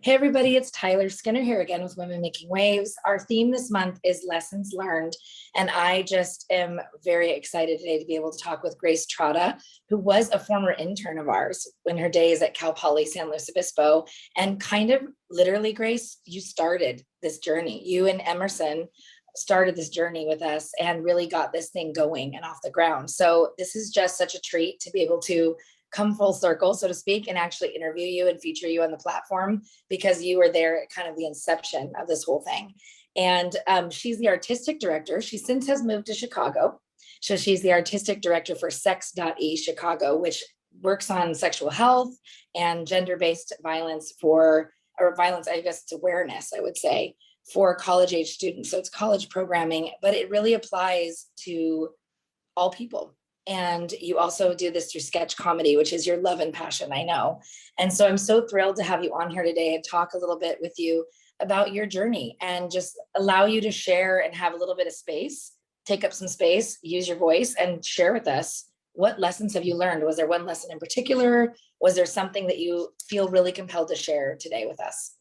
Hey everybody, it's Tyler Skinner here again with Women Making Waves. Our theme this month is lessons learned, and I just am very excited today to be able to talk with Grace Trotta, who was a former intern of ours in her days at Cal Poly San Luis Obispo. And kind of literally, Grace, you started this journey. You and Emerson started this journey with us and really got this thing going and off the ground. So this is just such a treat to be able to come full circle, so to speak, and actually interview you and feature you on the platform because you were there at kind of the inception of this whole thing. And she's the artistic director. She since has moved to Chicago. So she's the artistic director for Sex.E Chicago, which works on sexual health and gender-based violence or violence, I guess it's awareness, I would say, for college age students. So it's college programming, but it really applies to all people. And you also do this through sketch comedy, which is your love and passion, I know. And so I'm so thrilled to have you on here today and talk a little bit with you about your journey and just allow you to share and have a little bit of space, take up some space, use your voice and share with us what lessons have you learned? Was there one lesson in particular? Was there something that you feel really compelled to share today with us?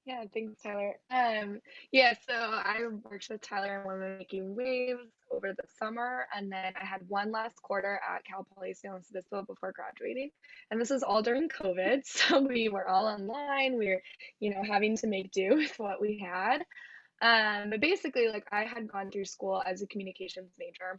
Yeah, thanks, Tyler. So I worked with Tyler and Women Making Waves over the summer, and then I had one last quarter at Cal Poly San Luis Obispo before graduating. And this was all during COVID, so we were all online. We were, having to make do with what we had. But basically, like I had gone through school as a communications major,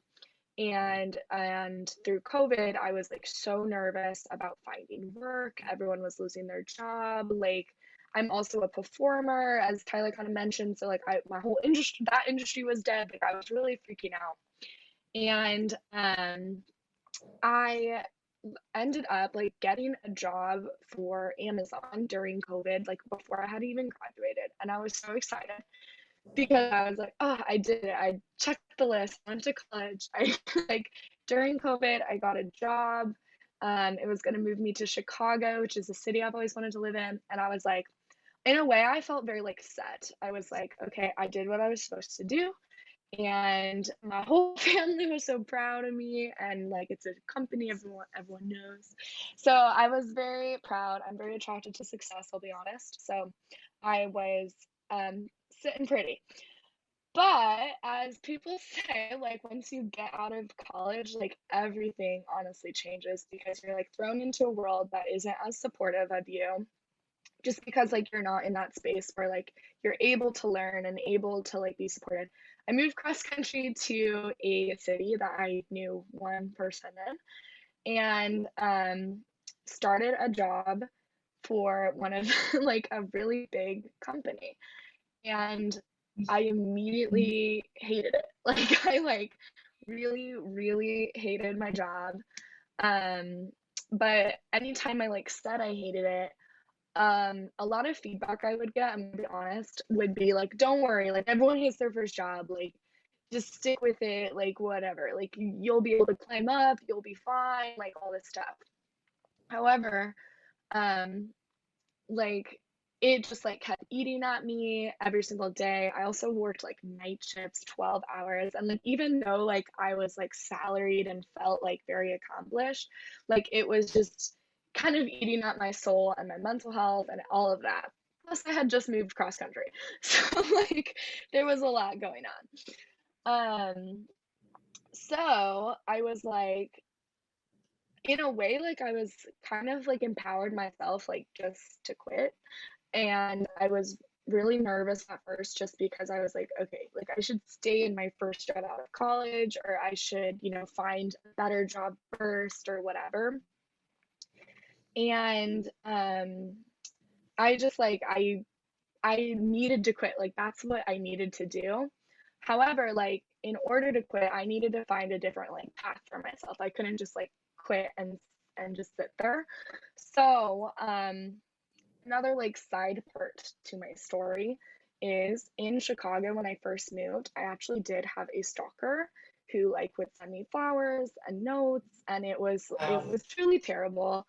and through COVID, I was like so nervous about finding work. Everyone was losing their job. Like I'm also a performer, as Tyler kind of mentioned. So like my whole industry, that industry was dead. Like I was really freaking out. And I ended up like getting a job for Amazon during COVID, like before I had even graduated. And I was so excited because I was like, oh, I did it. I checked the list, went to college. I like during COVID, I got a job. It was going to move me to Chicago, which is a city I've always wanted to live in. And I was like, in a way, I felt very like set. I was like, okay, I did what I was supposed to do. And my whole family was so proud of me. And like, it's a company everyone knows. So I was very proud. I'm very attracted to success, I'll be honest. So I was sitting pretty. But as people say, like once you get out of college, like everything honestly changes because you're like thrown into a world that isn't as supportive of you just because like you're not in that space where like you're able to learn and able to like be supported. I moved cross country to a city that I knew one person in and started a job for one of like a really big company. And I immediately hated it. Like I like really, really hated my job. Um, but anytime I like said I hated it, a lot of feedback I would get, I'm gonna be honest, would be like, don't worry, like everyone hates their first job, like just stick with it, like whatever, like you'll be able to climb up, you'll be fine, like all this stuff. However, um, like it just like kept eating at me every single day. I also worked like night shifts, 12 hours, and like even though like I was like salaried and felt like very accomplished, like it was just kind of eating at my soul and my mental health and all of that. Plus I had just moved cross country. So like there was a lot going on. So I was like in a way like I was kind of like empowered myself like just to quit, and I was really nervous at first just because I was like, okay, like I should stay in my first job out of college, or I should, find a better job first or whatever. And I just like I needed to quit. Like that's what I needed to do. However, like in order to quit, I needed to find a different like path for myself. I couldn't just like quit and just sit there. So, another like side part to my story is in Chicago when I first moved, I actually did have a stalker who like would send me flowers and notes, and it Wow. was truly terrible.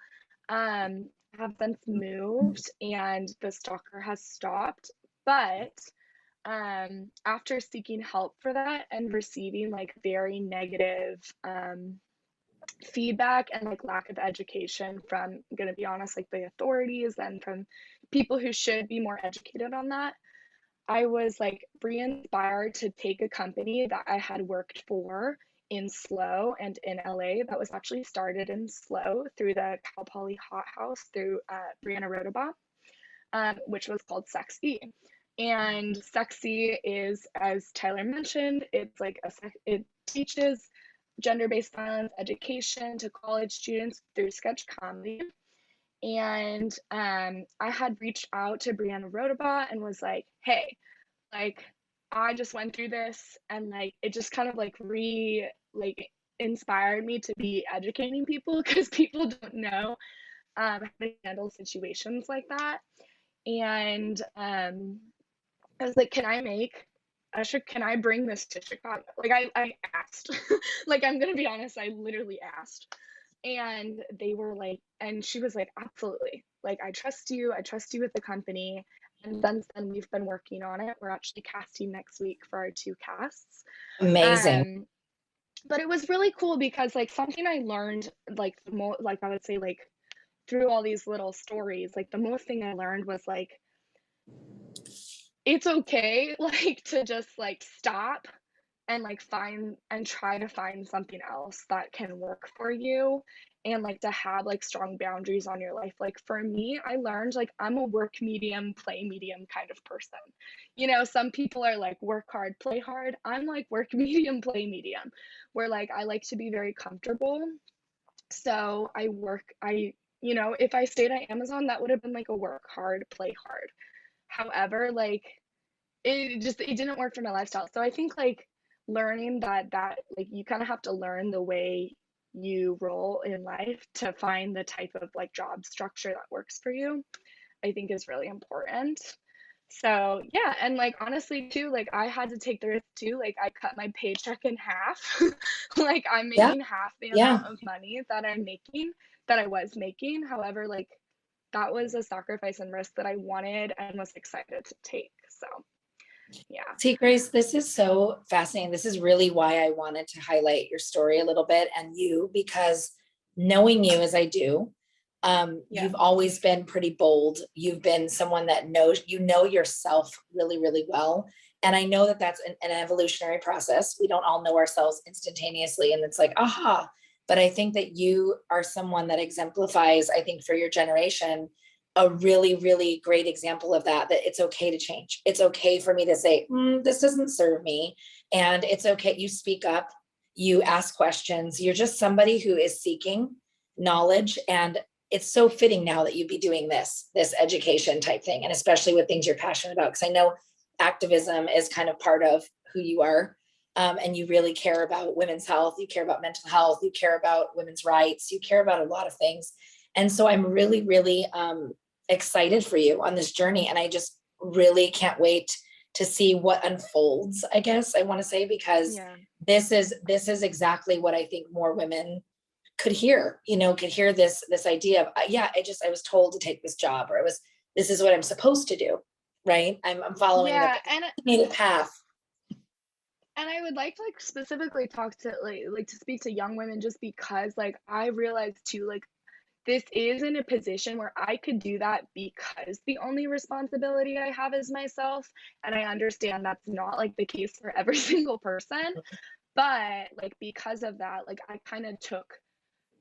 I have since moved and the stalker has stopped, but after seeking help for that and receiving like very negative feedback and like lack of education from, I'm gonna be honest, like the authorities and from people who should be more educated on that, I was like re-inspired to take a company that I had worked for in SLO and in LA that was actually started in SLO through the Cal Poly Hot House through Brianna Rodabaugh, which was called Sexy. And Sexy is, as Tyler mentioned, it's like it teaches gender-based violence education to college students through sketch comedy. And I had reached out to Brianna Rodabaugh and was like, hey, like I just went through this and like it just kind of like like inspired me to be educating people because people don't know how to handle situations like that. And I was like, can I bring this to Chicago? Like I asked. Like I'm gonna be honest, I literally asked. And they were like, and she was like, absolutely. Like I trust you with the company. And since then we've been working on it. We're actually casting next week for our two casts. Amazing. Um, but it was really cool because like something I learned like like I would say like through all these little stories, like the most thing I learned was like it's okay like to just like stop and like find and try to find something else that can work for you and like to have like strong boundaries on your life. Like for me, I learned like I'm a work medium, play medium kind of person. You know, some people are like work hard, play hard. I'm like work medium, play medium, where like I like to be very comfortable. So you know, if I stayed at Amazon, that would have been like a work hard, play hard. However, like it didn't work for my lifestyle. So I think like learning that like you kind of have to learn the way you roll in life to find the type of like job structure that works for you, I think is really important. So yeah, and like honestly too, like I had to take the risk too. Like I cut my paycheck in half. Like I'm Yeah. making half the Yeah. amount of money that I was making. However, like that was a sacrifice and risk that I wanted and was excited to take. So yeah. See, Grace, this is so fascinating. This is really why I wanted to highlight your story a little bit and you, because knowing you as I do, Yeah. you've always been pretty bold. You've been someone that knows, you know yourself really, really well. And I know that that's an evolutionary process. We don't all know ourselves instantaneously. And it's like, aha. But I think that you are someone that exemplifies, I think, for your generation, a really, really great example of that, that it's okay to change. It's okay for me to say, this doesn't serve me. And it's okay. You speak up, you ask questions. You're just somebody who is seeking knowledge. And it's so fitting now that you'd be doing this education type thing. And especially with things you're passionate about, because I know activism is kind of part of who you are. And you really care about women's health. You care about mental health. You care about women's rights. You care about a lot of things. And so I'm really, really excited for you on this journey. And I just really can't wait to see what unfolds, I guess I want to say, because Yeah. this is exactly what I think more women could hear, could hear this idea of, yeah, I was told to take this job, or this is what I'm supposed to do. Right. I'm following the Yeah, and designated path. I would like to like specifically talk to like to speak to young women just because like I realized too like this is in a position where I could do that because the only responsibility I have is myself, and I understand that's not like the case for every single person, but like because of that like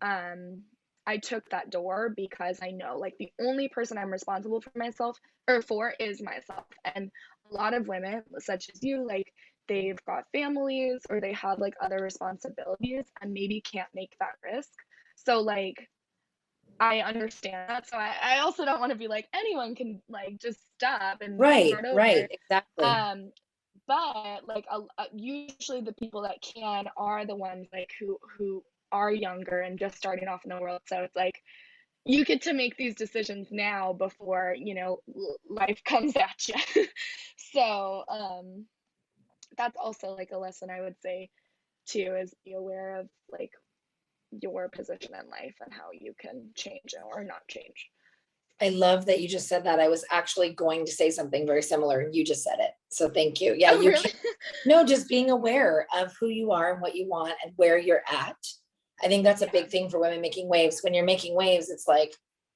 um I took that door because I know like the only person I'm responsible for myself or for is myself. And a lot of women, such as you, like they've got families or they have like other responsibilities and maybe can't make that risk. So like I understand that. So I also don't want to be like anyone can like just stop and Right, start over. right, exactly. Um, but like usually the people that can are the ones like who are younger and just starting off in the world. So it's like you get to make these decisions now before life comes at you. So that's also like a lesson I would say too, is be aware of like your position in life and how you can change it or not change. I love that you just said that. I was actually going to say something very similar and you just said it. So thank you. Yeah, Oh, you really? can. No, just being aware of who you are and what you want and where you're at. I think that's a Yeah. big thing for women making waves. When you're making waves, it's like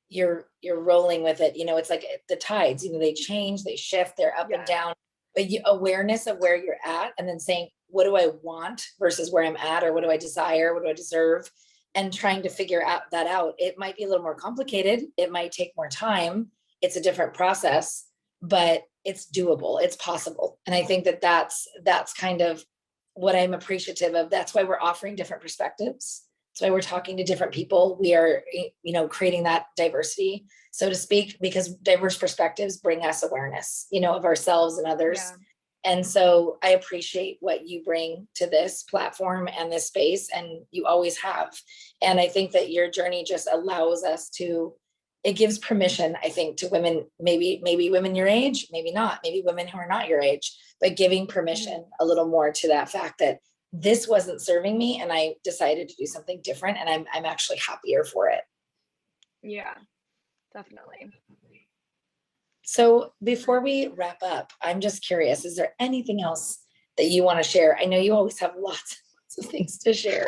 you're rolling with it. You know, it's like the tides, you know, they change, they shift, they're up and Yeah. down. But awareness of where you're at, and then saying, what do I want versus where I'm at, or what do I desire, what do I deserve? And trying to figure out that out. It might be a little more complicated. It might take more time. It's a different process, but it's doable. It's possible. And I think that that's kind of what I'm appreciative of. That's why we're offering different perspectives. That's why we're talking to different people. We are, you know, creating that diversity, so to speak, because diverse perspectives bring us awareness, you know, of ourselves and others. Yeah. And so I appreciate what you bring to this platform and this space, and you always have. And I think that your journey just allows us to, it gives permission, I think, to women, maybe women your age, maybe not, maybe women who are not your age, but giving permission a little more to that fact that this wasn't serving me and I decided to do something different, and I'm actually happier for it. Yeah, definitely. So before we wrap up, I'm just curious, is there anything else that you want to share? I know you always have lots of things to share,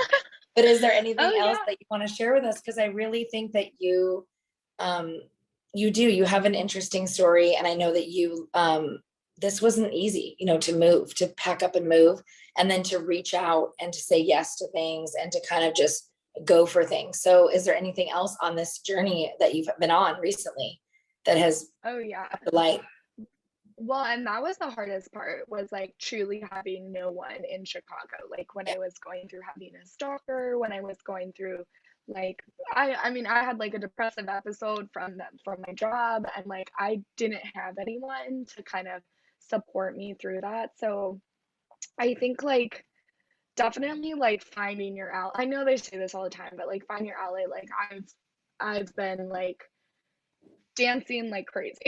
but is there anything Oh else yeah. that you want to share with us? Because I really think that um, you have an interesting story. And I know that this wasn't easy, you know, to move, to pack up and move, and then to reach out and to say yes to things and to kind of just go for things. So is there anything else on this journey that you've been on recently that has Oh yeah. brought the light? Well, and that was the hardest part, was like truly having no one in Chicago. Like when Yeah. I was going through having a stalker, when I was going through like I mean I had like a depressive episode from my job, and like I didn't have anyone to kind of support me through that. So I think like definitely like finding your out. I know they say this all the time, but like find your ally. Like I've been like dancing like crazy.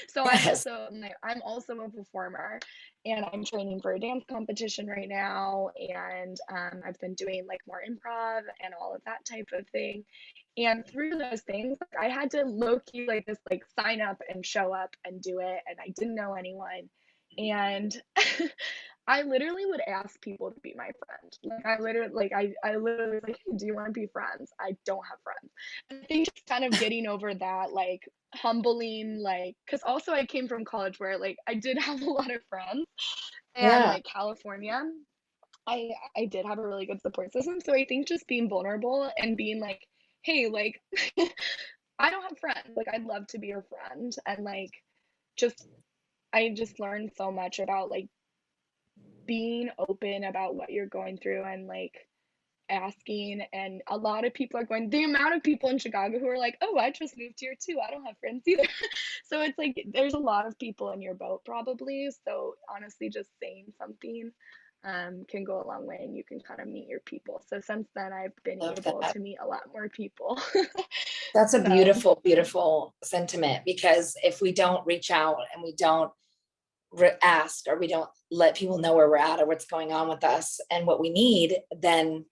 So Yes. I'm also a performer, and I'm training for a dance competition right now, and I've been doing like more improv and all of that type of thing. And through those things, like, I had to low key like this like sign up and show up and do it, and I didn't know anyone. And I literally would ask people to be my friend. Like I literally was like, hey, do you want to be friends? I don't have friends. And I think just kind of getting over that like humbling, like, because also I came from college where like I did have a lot of friends, and Yeah. like California, I did have a really good support system. So I think just being vulnerable and being like, hey, like I don't have friends. Like I'd love to be your friend. And like just I just learned so much about like being open about what you're going through, and like asking. And a lot of people are going, the amount of people in Chicago who are like, oh, I just moved here too, I don't have friends either. So it's like there's a lot of people in your boat probably. So honestly just saying something can go a long way, and you can kind of meet your people. So since then I've been Love able that. to meet a lot more people. That's a So beautiful sentiment, because if we don't reach out and we don't ask, or we don't let people know where we're at or what's going on with us and what we need, then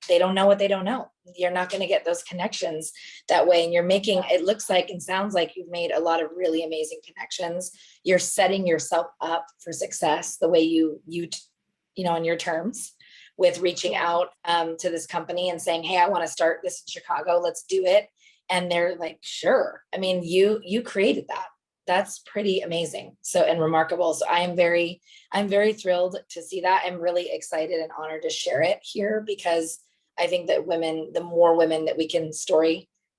they don't know what they don't know. You're not going to get those connections that way. And you're making, it looks like and sounds like you've made a lot of really amazing connections. You're setting yourself up for success the way you know, on your terms, with reaching yeah. out to this company and saying, hey, I want to start this in Chicago. Let's do it. And they're like, sure. I mean, you created that. That's pretty amazing. So, and remarkable. So I'm very thrilled to see that. I'm really excited and honored to share it here, because I think that women, the more women that we can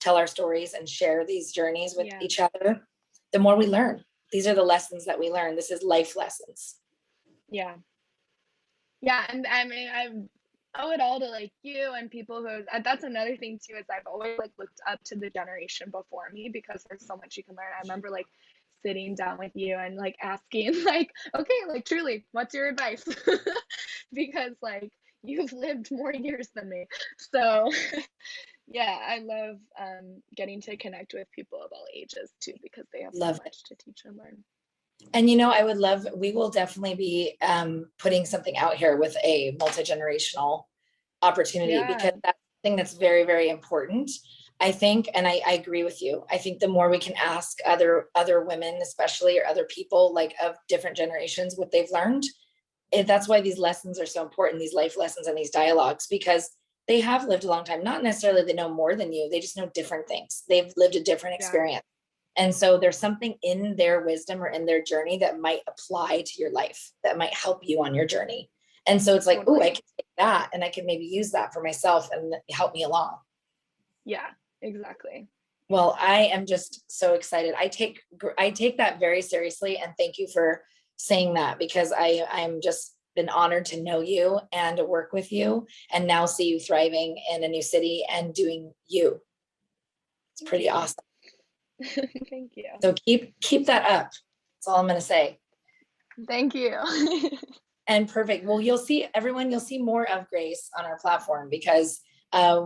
tell our stories and share these journeys with Yeah. each other, the more we learn. These are the lessons that we learn. This is life lessons. Yeah. Yeah, and I mean, I owe it all to like you and people who. That's another thing too, is I've always like looked up to the generation before me, because there's so much you can learn. I remember like sitting down with you and like asking like, okay, like truly, what's your advice? Because like you've lived more years than me. So yeah, I love getting to connect with people of all ages too, because they have so Love it. much to teach and learn. And you know, we will definitely be putting something out here with a multi-generational opportunity, because Yeah, that's something that's very important, I think. And I agree with you. I think the more we can ask other women, especially, or other people like of different generations, what they've learned, that's why these lessons are so important, these life lessons and these dialogues, because they have lived a long time. Not necessarily they know more than you, they just know different things. They've lived a different Yeah, experience. And so there's something in their wisdom or in their journey that might apply to your life, that might help you on your journey. And so it's like, oh, I totally. can take that and I can maybe use that for myself and help me along. Yeah, exactly. Well, I am just so excited. I take that very seriously, and thank you for saying that, because I'm just been honored to know you and to work with you and now see you thriving in a new city and doing you. It's Thank pretty you. awesome. Thank you. So keep that up. That's all I'm going to say. Thank you. And perfect. Well, you'll see everyone, you'll see more of Grace on our platform, because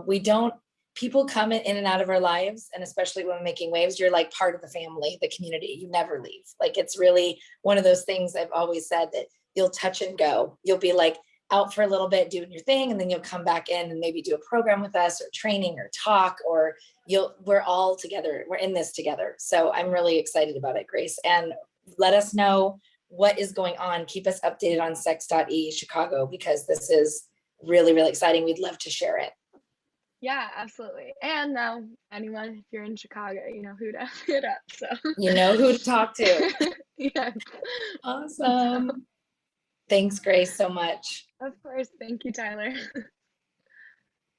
we don't, people come in and out of our lives. And especially when we're making waves, you're like part of the family, the community. You never leave. Like, it's really one of those things I've always said, that you'll touch and go. You'll be like out for a little bit doing your thing, and then you'll come back in and maybe do a program with us or training or talk, or we're all together. We're in this together. So I'm really excited about it, Grace. And let us know what is going on. Keep us updated on sex.e Chicago, because this is really, really exciting. We'd love to share it. Yeah, absolutely. And now anyone, if you're in Chicago, you know who to hit up. So You know who to talk to. yeah. So, Awesome. Thanks, Grace, so much. of course. Thank you, Tyler.